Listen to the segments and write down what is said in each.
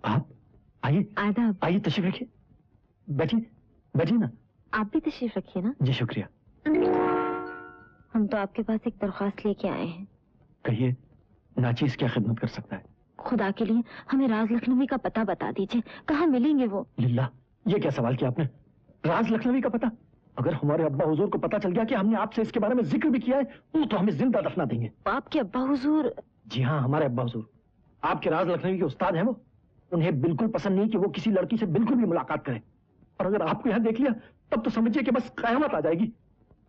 आप आइए। आदाब। आइए, तशरीफ रखिए, बैठिए बैठिए ना। आप भी तशरीफ रखिए ना। जी शुक्रिया। हम तो आपके पास एक दरख्वास्त लेके आए हैं। कहिए, नाचीज क्या खिदमत कर सकता है? खुदा के लिए हमें राज लखनवी का पता बता दीजिए, कहाँ मिलेंगे वो? लिल्ला, ये क्या सवाल किया आपने? राज लखनवी का पता? अगर हमारे अब्बा हुजूर को पता चल गया कि हमने आपसे इसके बारे में जिक्र भी किया है, वो तो हमें जिंदा दफना देंगे। आपके अब्बा हुजूर? जी हाँ, हमारे अब्बा हुजूर आपके राज लखनवी के उस्ताद हैं। वो उन्हें बिल्कुल पसंद नहीं कि वो किसी लड़की से बिल्कुल भी मुलाकात करें, और अगर आपको यहाँ देख लिया तब तो समझिए कि बस कयामत आ जाएगी।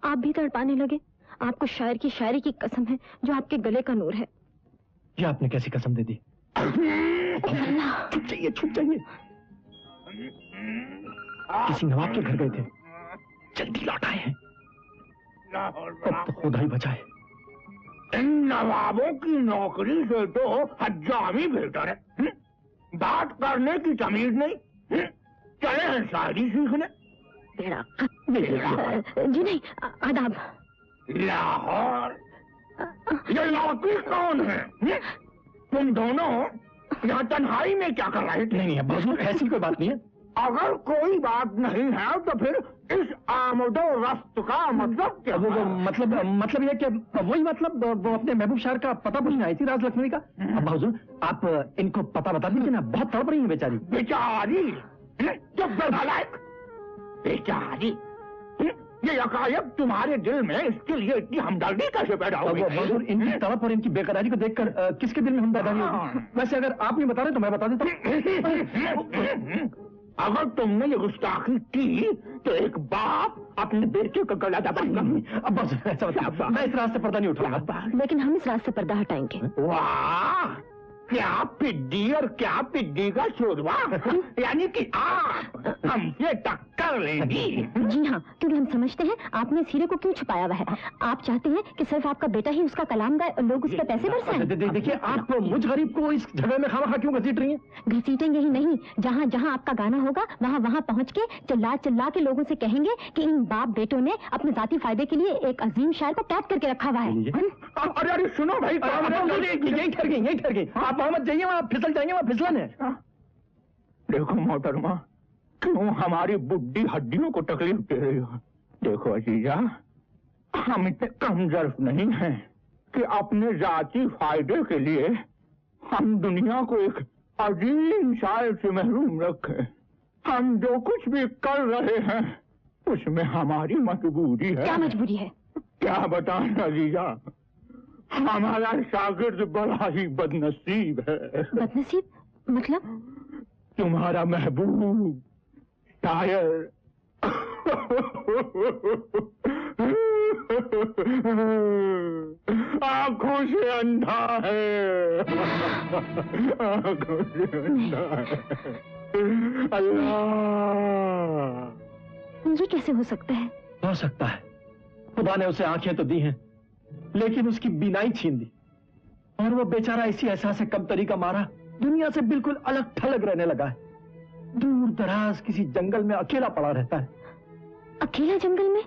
आप भी तड़पाने लगे? आपको शायर की शायरी की कसम है जो आपके गले का नूर है। ये आपने कैसी कसम दे दी? छुप जाइए, छुप जाइए। किसी नवाब के घर गए थे, जल्दी लौट आए हैं। अब तो खुदा ही बचाए। इन नवाबों की नौकरी से तो हज्जामी बेहतर है। बात करने की तमीज नहीं। चले हैं शायरी सीखने। जी नहीं, आदाब। लाहौर, ये लड़की कौन है? तुम दोनों यहाँ तन्हाई में क्या कर रहे थे? नहीं हुजूर, ऐसी कोई बात नहीं है। अगर कोई बात नहीं है तो फिर इस आमदो रफ्त का मतलब क्या? वो मतलब ये कि वही मतलब वो अपने महबूब शायर का पता पूछने आई थी, राज लखनवी का। अब्बा हुजूर, आप इनको पता बता दीजिए ना, बहुत तड़प रही है बेचारी। बेचारी? चुप नालायक! बेचारी? ये यकायक तुम्हारे दिल में इसके लिए इतनी हमदर्दी कैसे पैदा हो गई? हुजूर, इनकी तड़प और इनकी बेकरारी को देखकर किसके दिल में हमदर्दी होगी? वैसे अगर आप नहीं बता रहे तो मैं बता देता हूँ। अगर तुमने ये गुस्ताखी की तो एक बाप अपने बेटे का गला दबाएगा। अब ऐसा मतलब मैं इस रास्ते पर्दा नहीं उठाऊंगा। लेकिन हम इस रास्ते पर्दा हटाएंगे। वाह, क्या पिड्डी और क्या पिड्डी का शोरवा! यानी कि आप हमसे टक्कर लेंगी। जी हाँ, क्योंकि हम समझते हैं आपने इस हीरे को क्यों छुपाया हुआ है। आप चाहते हैं कि सिर्फ आपका बेटा ही उसका कलाम गाए और लोग उस पर पैसे बरसाएं। देखिए, आप मुझ गरीब को इस जगह में खामखा क्यों घसीट रही हैं? घसीटेंगे ही नहीं, जहाँ जहाँ आपका गाना होगा वहाँ वहाँ पहुँच के चिल्ला चिल्ला के लोगों से कहेंगे कि इन बाप बेटों ने अपने जाती फायदे के लिए एक अजीम शायर को कैद करके रखा हुआ है। अरे अरे सुनो भाई, यही ठहर गई, यही ठहर गई। आप वहाँ मत जाइए, वहाँ फिसल जाएंगे, वहाँ फिसलन है। देखो मोहतरमा, क्यों हमारी बुड्ढी हड्डियों को तकलीफ दे रही हो? देखो अजीजा, हम इतने कमजोर नहीं हैं कि अपने जाती फायदे के लिए हम दुनिया को एक अजीम शायर से महरूम रखें। हम जो कुछ भी कर रहे हैं उसमें हमारी मजबूरी है। क्या मजबूरी है? क्या बताएं अजीजा, हमारा शागिर्द बड़ा ही बदनसीब है। बदनसीब मतलब? तुम्हारा महबूब शायर आंखों से अंधा है। आंखों से अंधा है। अल्लाह, ये कैसे हो सकता है? हो सकता है, खुदा ने उसे आंखें तो दी हैं लेकिन उसकी बीनाई छीन दी, और वो बेचारा इसी एहसास से कमतरी का मारा दुनिया से बिल्कुल अलग थलग रहने लगा है। दूर दराज किसी जंगल में अकेला पड़ा रहता है। अकेला जंगल में?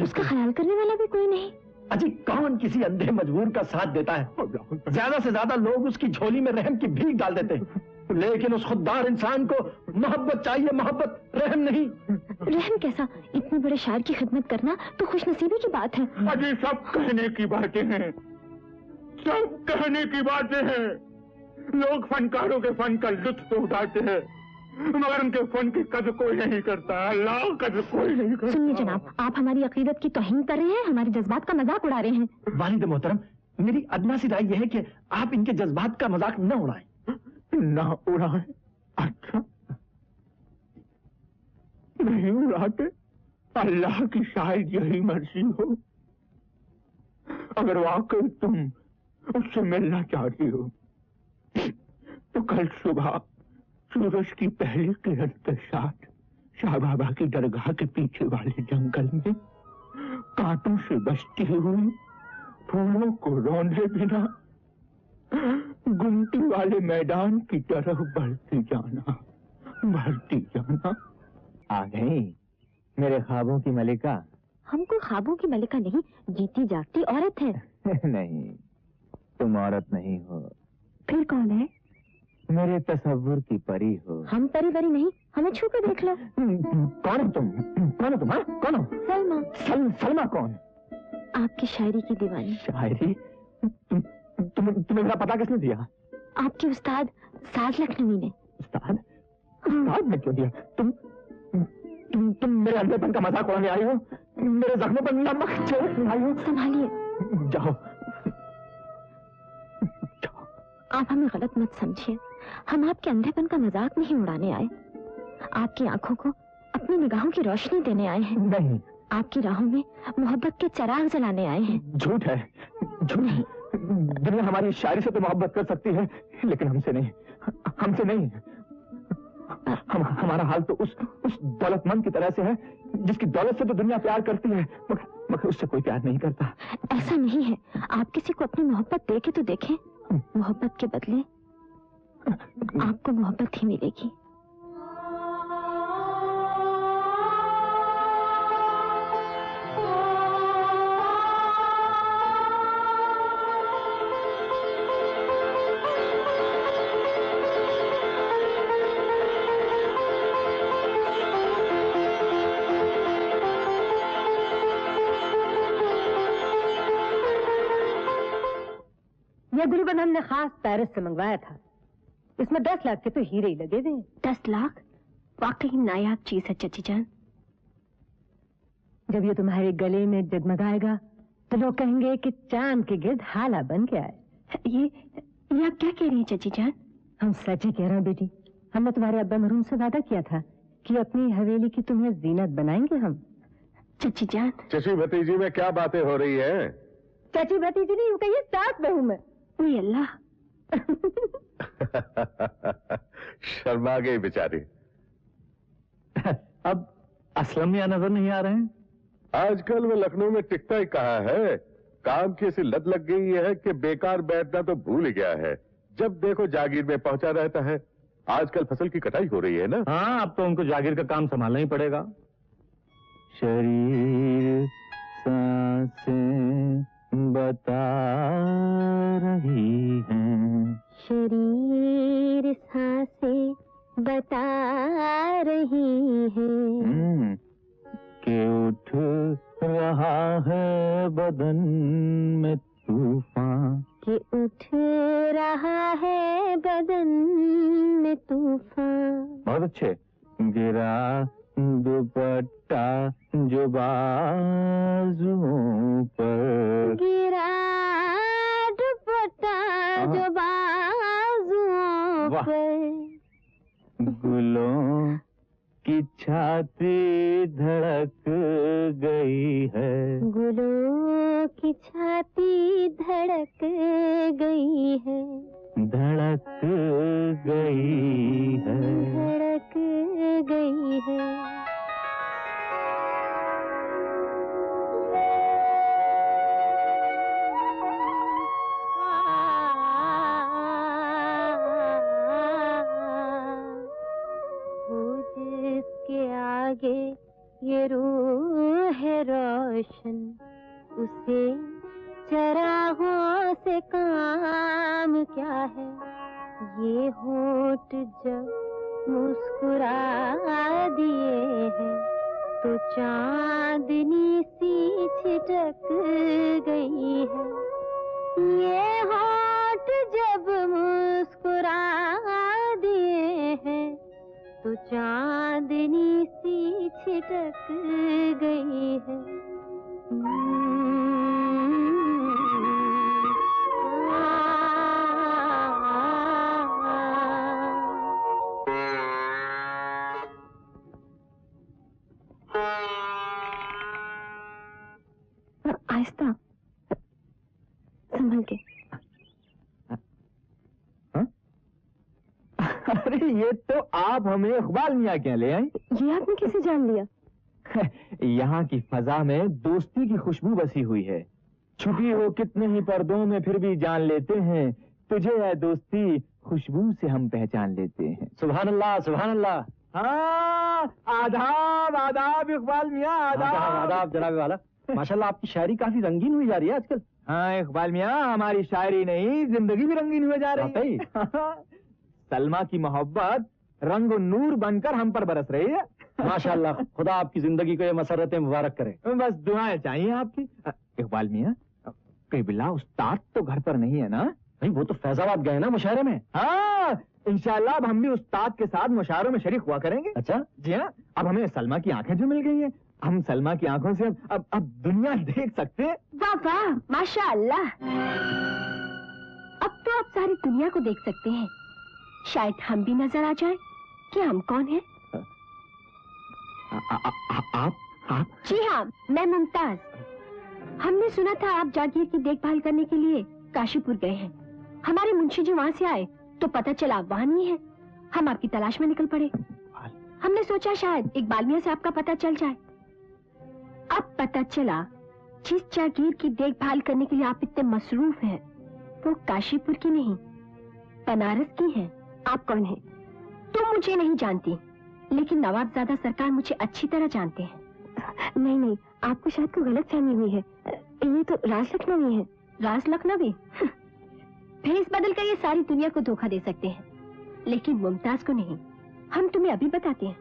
उसका ख्याल करने वाला भी कोई नहीं? अजी, कौन किसी अंधे मजबूर का साथ देता है? ज्यादा से ज्यादा लोग उसकी झोली में रहम की भीख डाल देते हैं, लेकिन उस खुददार इंसान को मोहब्बत चाहिए, मोहब्बत, रहम नहीं। रहम कैसा? इतने बड़े शायर की खिदमत करना तो खुशनसीबी की बात है। अजी सब कहने की बातें हैं, सब कहने की बातें हैं। लोग फनकारों के फन का लुत्फ उठाते हैं मगर उनके फन की कदर कोई नहीं करता। अल्लाह कदर कोई नहीं करता। सुनिए जनाब, आप हमारी अकीदत की तौहीन कर रहे हैं, हमारे जज्बात का मजाक उड़ा रहे हैं। वालिद मोहतरम, मेरी अदना सी राय यह है कि आप इनके जज्बात का मजाक न उड़ाएं। ना उड़ाएं? अच्छा, नहीं उड़ाते। अल्लाह की शायद यही मर्जी हो। अगर वाकई तुम उससे मिलना चाहती हो तो कल सुबह सूरज की पहली किरण के साथ शाह बाबा की दरगाह के पीछे वाले जंगल में कांटों से बचती हुई, फूलों को रौंदे बिना गुमटी वाले मैदान की तरफ बढ़ती जाना, बढ़ती जाना। आ गई मेरे ख्वाबों की मलिका। हम कोई ख्वाबों की मलिका नहीं, जीती जागती औरत है। नहीं, तुम औरत नहीं हो। फिर कौन है? मेरे तसव्वुर की परी हो। हम परी वरी नहीं, हमें छू के देख लो। कौन हो तुम? कौन हो तुम? हाँ? कौन हो? सलमा। सलमा कौन? आपकी शायरी की दीवानी। शायरी? तुम्हें मेरा पता किसने दिया? आपके उस्ताद साज लखनवी ने। उस्ताद? उस्ताद ने क्यों दिया? तुम मेरे अंधेपन का मजाक उड़ाने आई हो? मेरे जख्मों पर नमक छिड़कने आई हो? संभालिए। जाओ। आप हमें गलत मत समझिए, हम आपके अंधेपन का मजाक नहीं उड़ाने आए। आपकी आंखों को अपनी निगाहों की रोशनी देने आए हैं। नहीं, आपकी राहों में मोहब्बत के चिराग जलाने आए हैं। झूठ है, झूठ। दुनिया हमारी शायरी से तो मोहब्बत कर सकती है, लेकिन हमसे नहीं, हमसे नहीं। हमारा हाल तो उस दौलतमंद की तरह से है जिसकी दौलत से तो दुनिया प्यार करती है, मगर उससे कोई प्यार नहीं करता। ऐसा नहीं है, आप किसी को अपनी मोहब्बत देके तो देखें। मोहब्बत के बदले आपको मोहब्बत ही मिलेगी। ये गुरुबंध हमने खास पेरिस से मंगवाया था। इसमें 10 लाख के तो हीरे ही लगे हुए हैं। 10 लाख? वाकई नायाब चीज है चची जान। जब ये तुम्हारे गले में जगमगाएगा तो लोग कहेंगे कि चांद के गिर्द हाला बन के आए। ये आप क्या कह रही हैं चची जान? हम सच ही कह रहे हैं बेटी। हमने तुम्हारे अब्बा मरहूम से वादा किया था कि अपनी हवेली की तुम्हें जीनत बनाएंगे हम। चची जान। चची भतीजी में क्या बातें हो रही हैं? चाची भतीजी नहीं, यूं कहिए सास बहू में। ओए अल्लाह। शर्मा गई बेचारी। अब असलम यहाँ नजर नहीं आ रहे हैं। आजकल वो लखनऊ में टिकता ही कहाँ है। काम की ऐसी लत लग गई है कि बेकार बैठना तो भूल गया है। जब देखो जागीर में पहुंचा रहता है। आजकल फसल की कटाई हो रही है ना। हाँ, अब तो उनको जागीर का काम संभालना ही पड़ेगा। शरीर सांसें बता रही हैं, शरीर सांसें बता रही हैं कि उठ रहा है बदन में तूफान, कि उठ रहा है बदन में तूफान। बहुत अच्छे। गिरा दुपट्टा जो बाजुओं पर, गिरा दुपट्टा जो बाजुओं पर, गुलों की छाती धड़क गई है, गुलों की छाती धड़क गई है, धड़क गई है, धड़क गई है। आगे ये रूह है रोशन, उसे चरागों से काम क्या है। ये होठ जब मुस्कुरा दिए हैं तो चांदनी सी छिटक गई है। ये होठ जब मुस्कुरा दिए हैं तो चांदनी सी छिटक गई है। आहिस्ता, संभल के। अरे ये तो आप हमें इकबाल मियाँ क्या ले आए? ये आपने कैसे जान लिया? यहाँ की फजा में दोस्ती की खुशबू बसी हुई है। छुपी हो कितने ही पर्दों में फिर भी जान लेते हैं। तुझे है दोस्ती खुशबू से हम पहचान लेते हैं। सुभान अल्लाह, सुभान अल्लाह। हाँ, आदाब आदाब इकबाल मियाँ, आदाब आदाब जनाब वाला। माशाल्लाह आपकी शायरी काफी रंगीन हुई जा रही है आजकल। हाँ इकबाल मियाँ, हमारी शायरी नहीं जिंदगी भी रंगीन हुए जा रही है। सलमा की मोहब्बत रंग नूर बनकर हम पर बरस रही है। माशाल्लाह, खुदा आपकी जिंदगी को ये मसरतें मुबारक करे। बस दुआएं चाहिए आपकी। इकबाल मियाँ, किबला उस्ताद तो घर पर नहीं है ना? नहीं, वो तो फैजाबाद गए ना मुशायरे में। हाँ, इंशाल्लाह अब हम भी उस्ताद के साथ मुशायरों में शरीक हुआ करेंगे। अच्छा जी हाँ, अब हमें सलमा की आंखें जो मिल गई हैं, हम सलमा की आंखों से अब दुनिया देख सकते हैं। वाह वाह, माशाअल्लाह। अब तो आप सारी दुनिया को देख सकते हैं। शायद हम भी नजर आ जाए कि हम कौन हैं। आप? जी हाँ, मैं मुमताज। हमने सुना था आप जागीर की देखभाल करने के लिए काशीपुर गए हैं। हमारे मुंशी जी वहाँ से आए तो पता चला आप वहाँ नहीं है। हम आपकी तलाश में निकल पड़े। हमने सोचा शायद इकबाल मियां से आपका पता चल जाए। अब पता चला जिस जागीर की देखभाल करने के लिए आप इतने मसरूफ हैं, वो काशीपुर की नहीं, बनारस की है। आप कौन हैं? तुम मुझे नहीं जानती, लेकिन नवाबजादा सरकार मुझे अच्छी तरह जानते हैं। नहीं नहीं, आपको शायद कोई गलत फहमी हुई है। ये तो राज लखनवी है। राज लखनवी? भेस बदल कर ये सारी दुनिया को धोखा दे सकते हैं, लेकिन मुमताज को नहीं। हम तुम्हें अभी बताते हैं।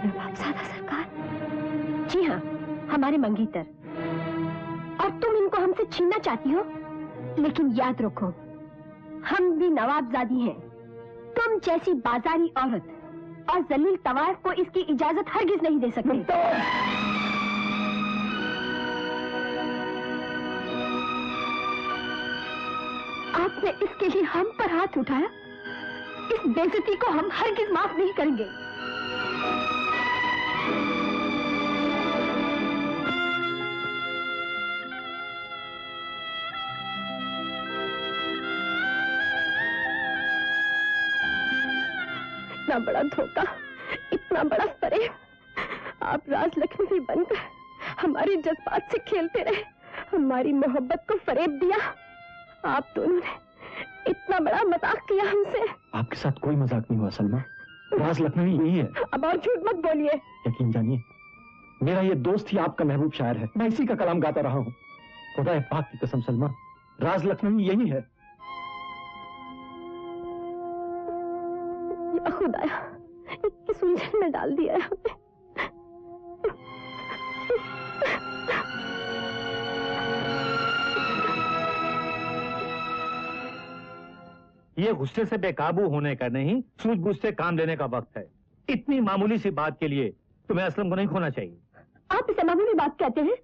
नवाबजादा सरकार? जी हाँ, हमारे मंगीतर। और तुम इनको हमसे छीनना चाहती हो, लेकिन याद रखो हम भी नवाबजादी हैं। तुम जैसी बाजारी औरत और जलील तवायफ को इसकी इजाजत हरगिज नहीं दे सकते। आपने इसके लिए हम पर हाथ उठाया। इस बेइज्जती को हम हरगिज माफ नहीं करेंगे। इतना बड़ा धोखा, इतना बड़ा फरेब। आप राज लक्ष्मी बनकर हमारे जज्बात से खेलते रहे, हमारी मोहब्बत को फरेब दिया। आप दोनों ने इतना बड़ा मजाक किया हमसे। आपके साथ कोई मजाक नहीं हुआ सलमा, राज लखनवी यही है। अब और झूठ मत बोलिए। यकीन जानिए, मेरा ये दोस्त ही आपका महबूब शायर है। मैं इसी का कलाम गाता रहा हूँ। खुदा पाक की कसम सलमा, राज लखनवी यही है। या खुदाया, किस उलझन में डाल दिया है हमें। ये गुस्से से बेकाबू होने का नहीं, सूझबूझ से काम लेने का वक्त है। इतनी मामूली सी बात के लिए तुम्हें असलम को नहीं खोना चाहिए। आप इसे मामूली बात कहते हैं?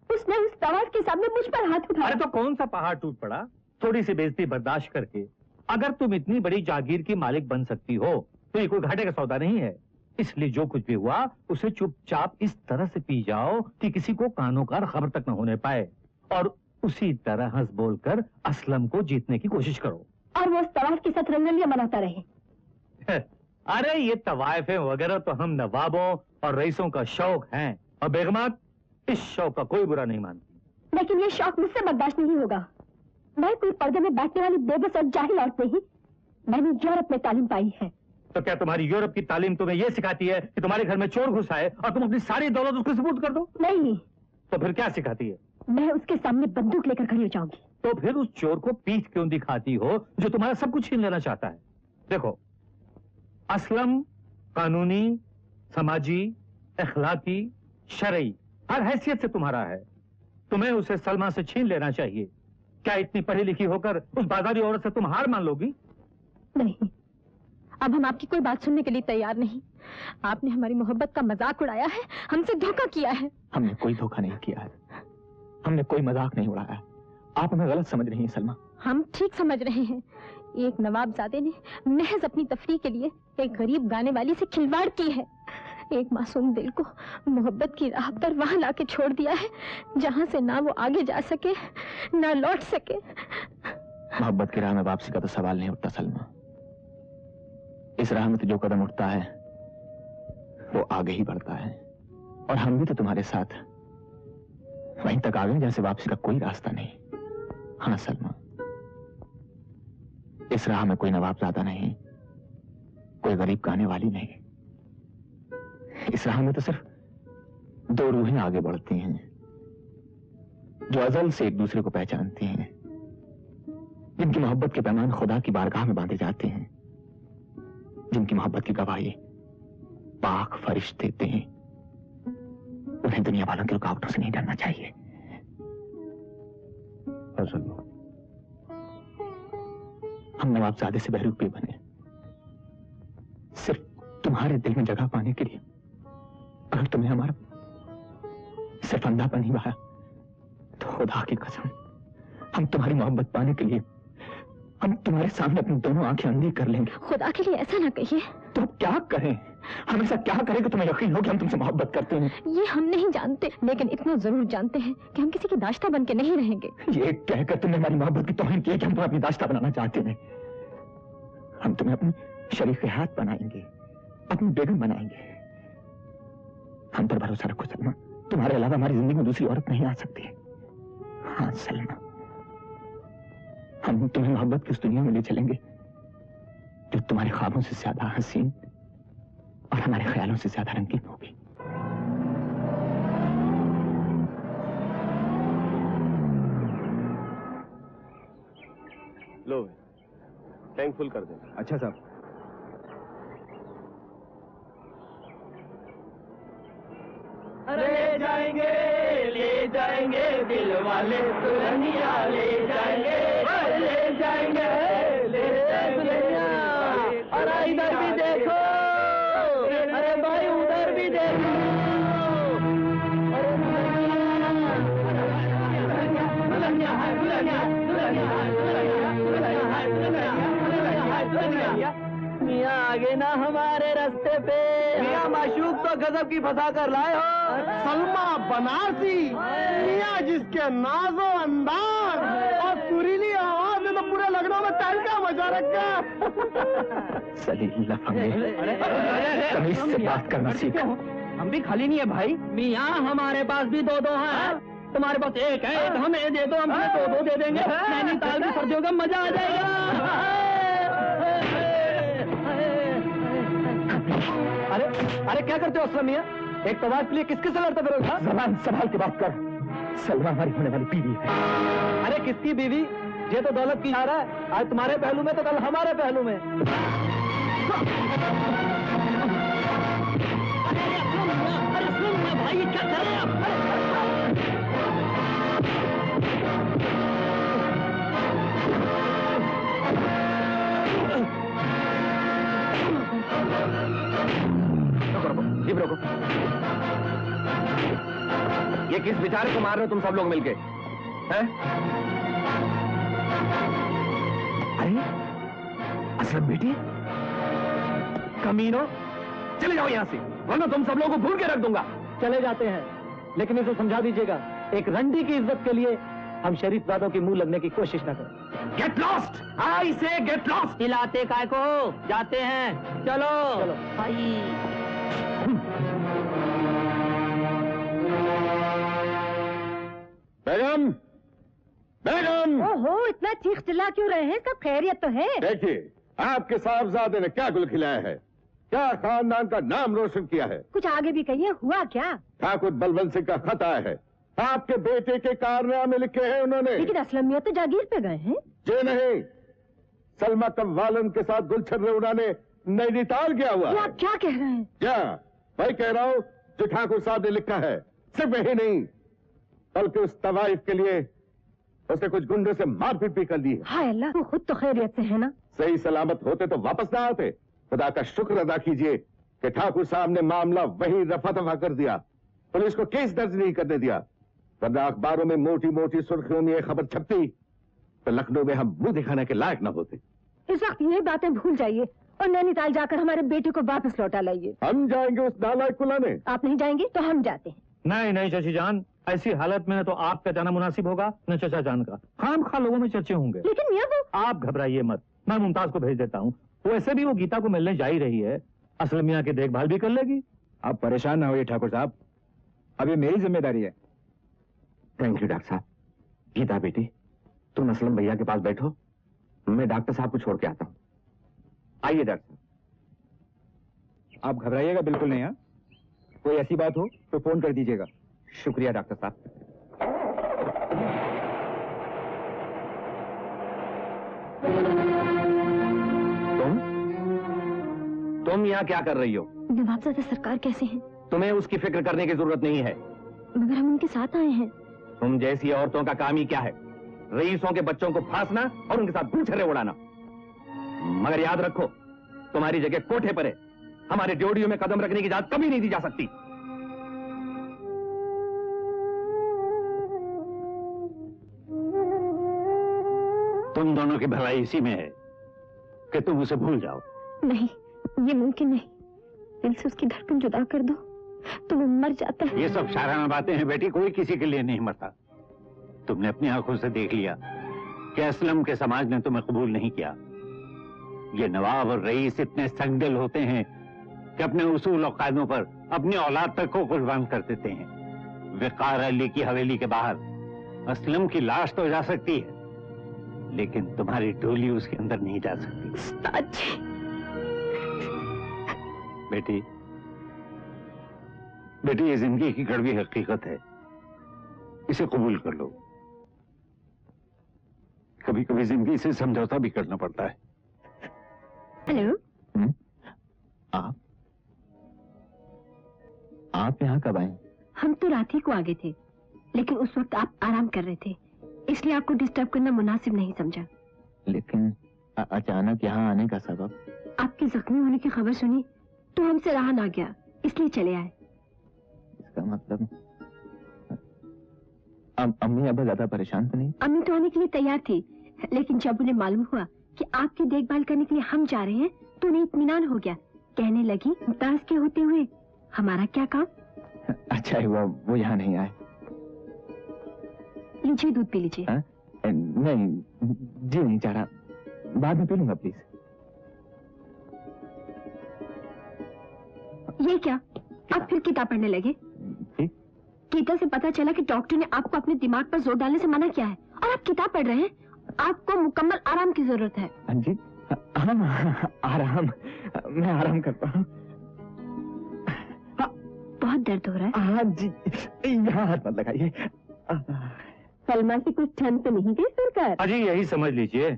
उसने उस तवाफ के सामने मुझ पर हाथ उठाया। अरे तो कौन सा पहाड़ टूट पड़ा? थोड़ी सी बेइज्जती बर्दाश्त करके अगर तुम इतनी बड़ी जागीर की मालिक बन सकती हो तो ये कोई घाटे का सौदा नहीं है। इसलिए जो कुछ भी हुआ उसे चुपचाप इस तरह से पी जाओ कि किसी को कानों का खबर तक न होने पाए, और उसी तरह हंस बोलकर असलम को जीतने की कोशिश करो। और वो उस तवाफ के साथ रंगलियां मनाता रहे। अरे ये तवायफें वगैरह तो हम नवाबों और रईसों का शौक है, और बेगमात इस शौक का कोई बुरा नहीं मानती। लेकिन ये शौक मुझसे बर्दाश्त नहीं होगा। मैं कोई पर्दे में बैठने वाली बेबस और जाहिल औरत नहीं। मैंने यूरोप में तालीम पाई है। तो क्या तुम्हारी यूरोप की तालीम तुम्हें यह सिखाती है कि तुम्हारे घर में चोर घुस आए और तुम अपनी सारी दौलत उसको सुपुर्द कर दो? नहीं। तो फिर क्या सिखाती है? मैं उसके सामने बंदूक लेकर खड़ी हो जाऊंगी। तो फिर उस चोर को पीठ क्यों दिखाती हो जो तुम्हारा सब कुछ छीन लेना चाहता है? देखो, असलम कानूनी, समाजी, अखलाकी, शरई हर हैसियत से तुम्हारा है। तुम्हें उसे सलमा से छीन लेना चाहिए। क्या इतनी पढ़ी लिखी होकर उस बाजारी औरत से तुम हार मान लोगी? नहीं, अब हम आपकी कोई बात सुनने के लिए तैयार नहीं। आपने हमारी मोहब्बत का मजाक उड़ाया है, हमसे धोखा किया है। हमने कोई धोखा नहीं किया है, हमने कोई मजाक नहीं उड़ाया। आप हमें गलत समझ रही हैं सलमा। हम ठीक समझ रहे हैं। एक नवाबजादे ने महज अपनी तफरीह के लिए एक गरीब गाने वाली से खिलवाड़ की है। एक मासूम दिल को मोहब्बत की राह पर वहां लाके छोड़ दिया है जहां से ना वो आगे जा सके ना लौट सके। मोहब्बत की राह में वापसी का तो सवाल नहीं उठता सलमा। इस राह में तो जो कदम उठता है वो आगे ही बढ़ता है, और हम भी तो तुम्हारे साथ वहीं तक आ गए जैसे वापसी का कोई रास्ता नहीं। हाँ सलमा, इस राह में कोई नवाबजादा नहीं, कोई गरीब गाने वाली नहीं। इस राह में तो सिर्फ दो रूहें आगे बढ़ती हैं, जो अजल से एक दूसरे को पहचानते हैं, जिनकी मोहब्बत के पैमान खुदा की बारगाह में बांधे जाते हैं, जिनकी मोहब्बत की गवाही पाक फरिश्ते देते हैं, उन्हें दुनिया वालों की रुकावटों से नहीं डरना चाहिए। हम नवाबजादे से बहरूपे बने सिर्फ तुम्हारे दिल में जगह पाने के लिए। अगर तुम्हें हमारा सिर्फ अंधापन ही बहा तो खुदा की कसम हम तुम्हारी मोहब्बत पाने के लिए हम तुम्हारे सामने अपनी दोनों आंखें अंधी कर लेंगे। खुदा के लिए ऐसा ना कहिए। तो अब क्या करें? हम ऐसा क्या करें कि तुम्हें यकीन हो कि हम तुमसे मोहब्बत करते हैं? ये हम नहीं जानते, लेकिन इतना जरूर जानते हैं कि हम किसी की दाश्ता बन के नहीं रहेंगे। ये कहकर तुमने हमारी मोहब्बत की तौहीन की कि हम तुम्हें अपनी दाश्ता बनाना चाहते हैं। हम तुम्हें अपनी शरीक हाथ बनाएंगे, अपनी बेगम बनाएंगे। हम पर भरोसा रखो सलमा, तुम्हारे अलावा हमारी जिंदगी में दूसरी औरत नहीं आ सकती। हाँ सलमा, हम तुम्हें मोहब्बत की उस दुनिया में ले चलेंगे जो तुम्हारे ख्वाबों से ज्यादा हसीन और हमारे ख्यालों से ज्यादा रंगीन होगी। लो टैंक फुल कर देना। अच्छा साहब। ले जाएंगे दिल वाले दुल्हनिया ले जाएंगे अरे इधर भी देखो, अरे भाई उधर भी देखो। मियाँ आगे ना हमारे रास्ते पे। मियाँ माशूक तो गजब की फंसा कर लाए हो। सलमा बनारसी, मियाँ जिसके नाजो अंदाज और सुरीली आवाज ने तो पूरे लखनऊ में तहलका मचा रखा। सलील लफंगे, तमीज से बात करना सीख। हम भी खाली नहीं है भाई। मियाँ हमारे पास भी दो हैं। तुम्हारे पास एक है, एक हमें दे दो, हम तुम्हें दो दे देंगे। नैनीताल की सर्दियों का मजा आ जाएगा। अरे क्या करते हो असलम मियाँ? एक तवाज के लिए किसके से लड़ते फिरोगे? जबान संभाल के बात कर। सलमा हमारी होने वाली बीवी है। अरे किसकी बीवी? ये तो दौलत की इशारा है। आज तुम्हारे पहलू में तो कल हमारे पहलू में। अरे भाई ये क्या कर रहे हैं आप? जीप रोको। ये किस बेचारे को मार रहे हो तुम सब लोग मिलके? हैं? अरे असलम बेटी, कमीनो, चले जाओ यहाँ से, वरना तुम सब लोगों को भूल के रख दूंगा। चले जाते हैं, लेकिन इसे समझा दीजिएगा, एक रंडी की इज्जत के लिए हम शरीफजादों की मुंह लगने की कोशिश न करें। गेट लॉस्ट, आई से गेट लॉस्ट। हिलाते काय को, जाते हैं। चलो चलो भाई। बेगम, बेगम। ओहो, इतना चीख चिल्ला क्यों रहे हैं? सब खैरियत तो है? देखिए, आपके साहबजादे ने क्या गुल खिलाया है, क्या खानदान का नाम रोशन किया है। कुछ आगे भी कहिए, हुआ क्या? ठाकुर बलवंत सिंह का खत आया है, आपके बेटे के कारनामे लिखे हैं उन्होंने। लेकिन असलम मियां तो जागीर पे गए हैं। जी नहीं, सलमा कव्वालन के साथ गुलशन रेवना ने नैनीताल गया हुआ ये है। आप क्या कह रहे हैं? क्या वही कह रहा हूँ जो ठाकुर साहब ने लिखा है। सिर्फ यही नहीं, बल्कि उस तवाइफ के लिए उसने कुछ गुंडों से मारपीट भी कर दी है। हाय अल्लाह, वो खुद तो खैरियत से है ना? सही सलामत होते तो वापस ना आते। खुदा का शुक्र अदा कीजिए कि ठाकुर साहब ने मामला वही रफा दफा कर दिया, पुलिस को केस दर्ज नहीं करने दिया, वरना अखबारों में मोटी मोटी सुर्खियों में ये खबर छपती तो लखनऊ में हम मुंह दिखाने के लायक न होते। इस वक्त ये बातें भूल जाइए और नैनीताल जाकर हमारे बेटे को वापस लौटा लाइए। हम जाएंगे उस नालायक को लाने। आप नहीं जाएंगे तो हम जाते हैं। नहीं नहीं शशि जान, ऐसी हालत में न तो आपका जाना मुनासिब होगा न चचा जान का। खामखा लोगों में चर्चे होंगे। लेकिन मियां वो आप घबराइए मत, मैं मुमताज को भेज देता हूँ। वैसे भी वो गीता को मिलने जा ही रही है, असलम मियां की देखभाल भी कर लेगी। आप परेशान ना होइए ठाकुर साहब, अब ये मेरी जिम्मेदारी है। थैंक यू डॉक्टर साहब। गीता बेटी, तुम असलम भैया के पास बैठो, मैं डॉक्टर साहब को छोड़ के आता हूँ। आइए डॉक्टर साहब। आप घबराइएगा बिल्कुल नहीं। हाँ, कोई ऐसी बात हो तो फोन कर दीजिएगा। शुक्रिया डॉक्टर साहब। तुम यहाँ क्या कर रही हो? नवाबजादा सरकार कैसे हैं? तुम्हें उसकी फिक्र करने की जरूरत नहीं है। मगर हम उनके साथ आए हैं। तुम जैसी औरतों का काम ही क्या है? रईसों के बच्चों को फांसना और उनके साथ गुलछर्रे उड़ाना। मगर याद रखो, तुम्हारी जगह कोठे पर है। हमारे ड्योढ़ियों में कदम रखने की इजाजत कभी नहीं दी जा सकती। तुम दोनों की भलाई इसी में है कि तुम उसे भूल जाओ। नहीं, ये मुमकिन नहीं। दिल से उसकी धड़कन जुदा कर दो तो वो मर जाता है। ये सब शाराना बातें हैं बेटी, कोई किसी के लिए नहीं मरता। तुमने अपनी आंखों से देख लिया कि असलम के समाज ने तुम्हें कबूल नहीं किया। ये नवाब और रईस इतने संगदिल होते हैं कि अपने उसूल और कायदों पर अपनी औलाद तक को कुर्बान कर देते हैं। विकार अली की हवेली के बाहर असलम की लाश तो जा सकती है, लेकिन तुम्हारी डोली उसके अंदर नहीं जा सकती। उस्ताद जी। बेटी, ये जिंदगी की कड़वी हकीकत है, इसे कबूल कर लो। कभी कभी जिंदगी से समझौता भी करना पड़ता है। हेलो। आप यहाँ कब आए? हम तो रात ही को आ गए थे, लेकिन उस वक्त आप आराम कर रहे थे, इसलिए आपको डिस्टर्ब करना मुनासिब नहीं समझा। लेकिन अचानक यहाँ आने का सबब? आपके जख्मी होने की खबर सुनी तो हमसे रहा ना गया, इसलिए चले आए। इसका मतलब अम्मी अब ज्यादा परेशान तो नहीं? अम्मी तो आने के लिए तैयार थी, लेकिन जब उन्हें मालूम हुआ कि आपकी देखभाल करने के लिए हम जा रहे हैं तो उन्हें इत्मीनान हो गया। कहने लगी, मुमताज के होते हुए हमारा क्या काम। अच्छा हुआ वो यहाँ नहीं आए। लीजिए, दूध पी लीजिए। नहीं जी, नहीं चाह रहा, बाद में पी लूंगा प्लीज। ये क्या, आप फिर किताब पढ़ने लगे? गीता से पता चला कि डॉक्टर ने आपको अपने दिमाग पर जोर डालने से मना किया है और आप किताब पढ़ रहे हैं। आपको मुकम्मल आराम की जरूरत है। हाँ जी, हाँ, आराम, मैं आराम करता हूँ। बहुत दर्द हो रहा है। हाँ जी, यहाँ हाथ मत लगाइए। सलमा से कुछ ठंड तो नहीं गई सरकार? अजी यही समझ लीजिए,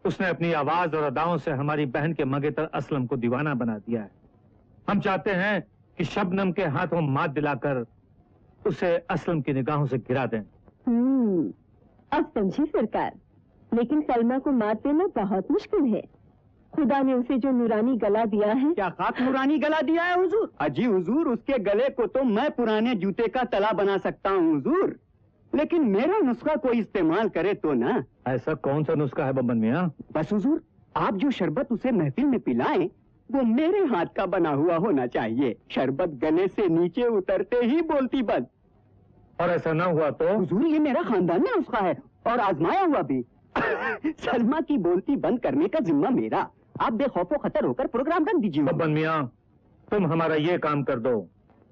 उसने अपनी आवाज और अदाओं से हमारी बहन के मंगेतर असलम को दीवाना बना दिया है। हम चाहते हैं कि शबनम के हाथों मात दिलाकर उसे असलम की निगाहों से गिरा दें। अब समझी सरकार, लेकिन सलमा को मात देना बहुत मुश्किल है। खुदा ने उसे जो नूरानी गला दिया है। क्या खाक नूरानी गला दिया है हुजूर? अजी हुजूर, उसके गले को तो मैं पुराने जूते का तला बना सकता हूँ हुजूर, लेकिन मेरा नुस्खा कोई इस्तेमाल करे तो ना। ऐसा कौन सा नुस्खा है बब्बन मियाँ? बस हुजूर, आप जो शरबत उसे महफिल में पिलाएं वो मेरे हाथ का बना हुआ होना चाहिए। शरबत गले से नीचे उतरते ही बोलती बंद। और ऐसा ना हुआ तो? हुजूर, ये मेरा खानदानी नुस्खा है और आजमाया हुआ भी। सलमा की बोलती बंद करने का जिम्मा मेरा। आप बेखौफो खतर होकर प्रोग्राम रख दीजिए। बब्बन मियाँ, तुम हमारा ये काम कर दो,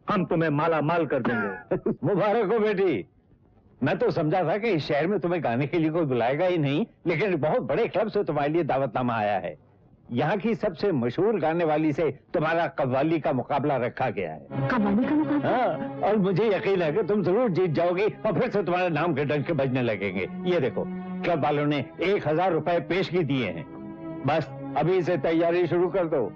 हम तुम्हें माला माल कर देंगे। मुबारक हो बेटी। मैं तो समझा था कि इस शहर में तुम्हें गाने के लिए कोई बुलाएगा ही नहीं, लेकिन बहुत बड़े क्लब से तुम्हारे लिए दावतनामा आया है। यहाँ की सबसे मशहूर गाने वाली से तुम्हारा कव्वाली का मुकाबला रखा गया है। कव्वाली का मुकाबला? हाँ, और मुझे यकीन है कि तुम जरूर जीत जाओगी और फिर से तुम्हारे नाम के डंके बजने लगेंगे। ये देखो, क्लब वालों ने 1000 रुपए पेशगी दिए हैं। बस अभी से तैयारी शुरू कर दो।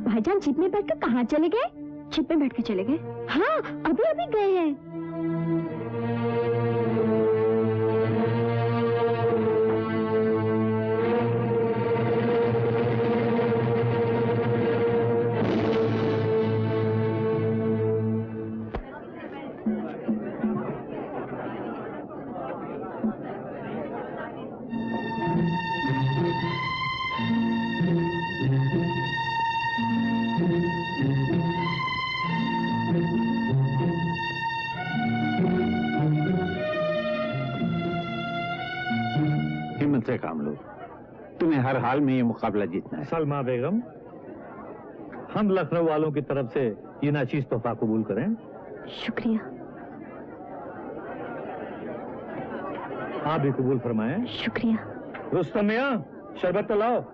भाईजान जीप में बैठकर कहाँ चले गए? जीप में बैठ के चले गए? हाँ, अभी अभी गए हैं। दूसरे काम लो। तुम्हें हर हाल में ये मुकाबला जीतना है। सलमा बेगम, हम लखनऊ वालों की तरफ से ये नाचीज तोहफा कबूल करें। शुक्रिया। आप भी कबूल फरमाएं। शुक्रिया। रुस्तम मियां, शरबत तो लाओ।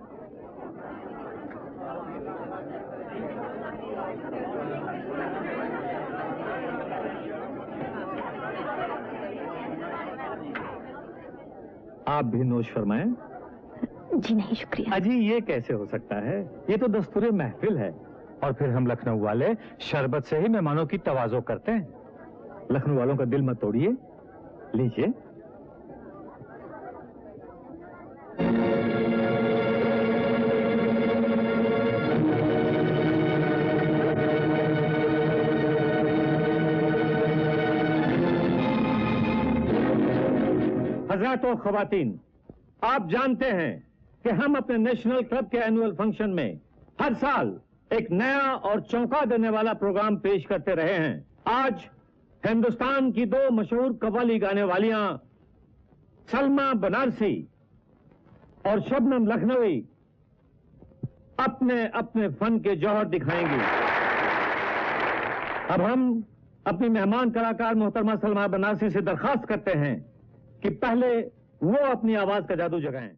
आप भी नोश फरमाएं। जी नहीं शुक्रिया। अजी ये कैसे हो सकता है, ये तो दस्तूर महफिल है। और फिर हम लखनऊ वाले शरबत से ही मेहमानों की तवाज़ो करते हैं। लखनऊ वालों का दिल मत तोड़िए, लीजिए। हज़रात और ख़वातीन, आप जानते हैं कि हम अपने नेशनल क्लब के एनुअल फंक्शन में हर साल एक नया और चौंका देने वाला प्रोग्राम पेश करते रहे हैं। आज हिंदुस्तान की दो मशहूर कव्वाली गाने वालियां सलमा बनारसी और शबनम लखनवी अपने अपने फन के जौहर दिखाएंगी। अब हम अपनी मेहमान कलाकार मोहतरमा सलमा बनारसी से दरखास्त करते हैं कि पहले वो अपनी आवाज का जादू जगाएं।